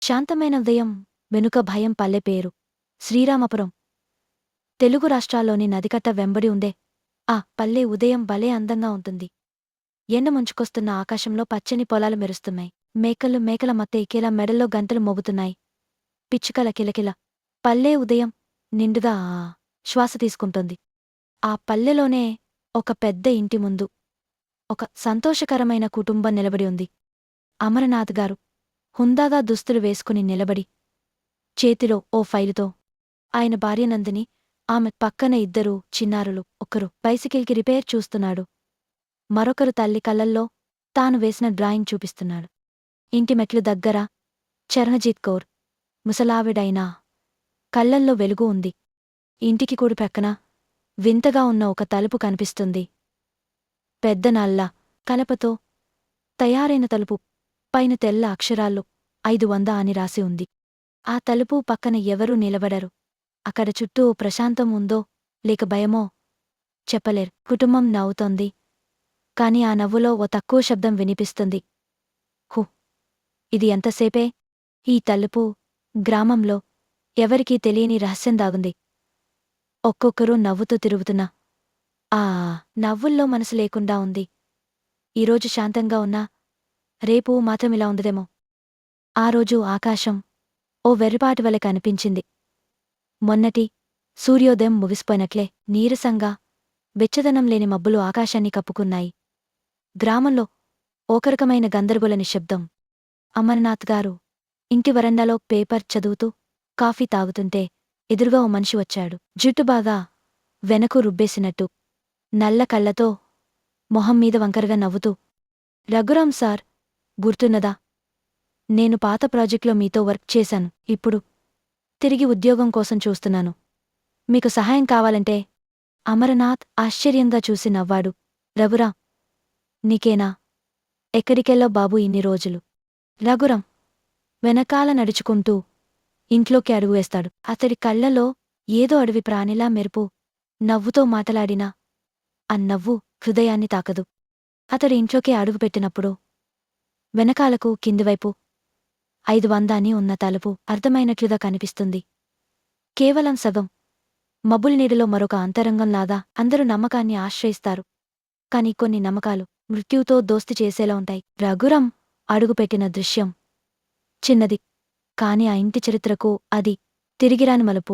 శాంతమైన ఉదయం వెనుక భయం పల్లె పేరు శ్రీరామపురం. తెలుగు రాష్ట్రాల్లోని నదికట్ట వెంబడి ఉందే ఆ పల్లె ఉదయం భలే అందంగా ఉంటుంది. ఎండ ముంచుకొస్తున్న ఆకాశంలో పచ్చని పొలాలు మెరుస్తున్నాయి. మేకల మత్తె ఎక్కేలా మెడల్లో గంటలు మోగుతున్నాయి. పిచ్చుకల కిలకిల. పల్లె ఉదయం నిండుగా శ్వాస తీసుకుంటోంది. ఆ పల్లెలోనే ఒక పెద్ద ఇంటి ముందు ఒక సంతోషకరమైన కుటుంబం నిలబడి ఉంది. అమరనాథ్ గారు హుందాగా దుస్తులు వేసుకుని నిలబడి చేతిలో ఓ ఫైలుతో, ఆయన భార్య నందిని, ఆమె పక్కన ఇద్దరు చిన్నారులు, ఒకరు బైసికిల్కి రిపేర్ చూస్తున్నాడు. మరొకరు తల్లి కళ్ళల్లో తాను వేసిన డ్రాయింగ్ చూపిస్తున్నాడు. ఇంటి మెట్లు దగ్గర చరణ్జీత్ కౌర్ ముసలావిడైనా కళ్ళల్లో వెలుగు ఉంది. ఇంటికి కుడి ప్రక్కన వింతగా ఉన్న ఒక తలుపు కనిపిస్తుంది. పెద్ద నల్ల కలపతో తయారైన తలుపు, పైన తెల్ల అక్షరాల్లో 500 అని రాసి ఉంది. ఆ తలుపు పక్కన ఎవరూ నిలబడరు. అక్కడ చుట్టూ ప్రశాంతం ఉందో లేక భయమో చెప్పలేరు. కుటుంబం నవ్వుతోంది. కాని ఆ నవ్వులో ఓ తక్కువ శబ్దం వినిపిస్తుంది. హు, ఇది ఎంతసేపే? ఈ తలుపు గ్రామంలో ఎవరికీ తెలియని రహస్యం దాగుంది. ఒక్కొక్కరూ నవ్వుతూ తిరుగుతున్నా ఆ నవ్వుల్లో మనసు లేకుండా ఉంది. ఈరోజు శాంతంగా ఉన్నా రేపు మాత్రమిలా ఉండదేమో. ఆ రోజు ఆకాశం ఓ వెర్రిపాటివలె కనిపించింది. మొన్నటి సూర్యోదయం ముగిసిపోయినట్లే నీరసంగా వెచ్చదనం లేని మబ్బులు ఆకాశాన్ని కప్పుకున్నాయి. గ్రామంలో ఓకరకమైన గందరగోళ నిశ్శబ్దం. అమర్నాథ్ గారు ఇంటి వరండాలో పేపర్ చదువుతూ కాఫీ తాగుతుంటే ఎదురుగా ఓ మనిషి వచ్చాడు. జుట్టు బాగా వెనకు రుబ్బేసినట్టు, నల్ల కళ్లతో, మొహం మీద వంకరగా నవ్వుతూ, రఘురాం సార్, గుర్తున్నదా? నేను పాత ప్రాజెక్ట్లో మీతో వర్క్ చేశాను. ఇప్పుడు తిరిగి ఉద్యోగం కోసం చూస్తున్నాను. మీకు సహాయం కావాలంటే. అమరనాథ్ ఆశ్చర్యంగా చూసి నవ్వాడు. రఘురాం, నీకేనా? ఎక్కడికెళ్ళావ్ బాబూ ఇన్ని రోజులు? రఘురాం వెనకాల నడుచుకుంటూ ఇంట్లోకి అడుగు వేస్తాడు. అతడి కళ్లలో ఏదో అడవి ప్రాణిలా మెరుపు. నవ్వుతో మాటలాడినా ఆ నవ్వు హృదయాన్ని తాకదు. అతడి ఇంట్లోకి అడుగుపెట్టినప్పుడు వెనకాలకు కిందివైపు 500 అని ఉన్న తలుపు అర్థమైనట్లుగా కనిపిస్తుంది. కేవలం సగం మబ్బుల నీడలో మరొక అంతరంగంలాగా. అందరూ నమ్మకాన్ని ఆశ్రయిస్తారు. కాని కొన్ని నమ్మకాలు మృత్యువుతో దోస్తి చేసేలా ఉంటాయి. రఘురాం అడుగుపెట్టిన దృశ్యం చిన్నది, కాని ఆ ఇంటి చరిత్రకు అది తిరిగిరాని మలుపు.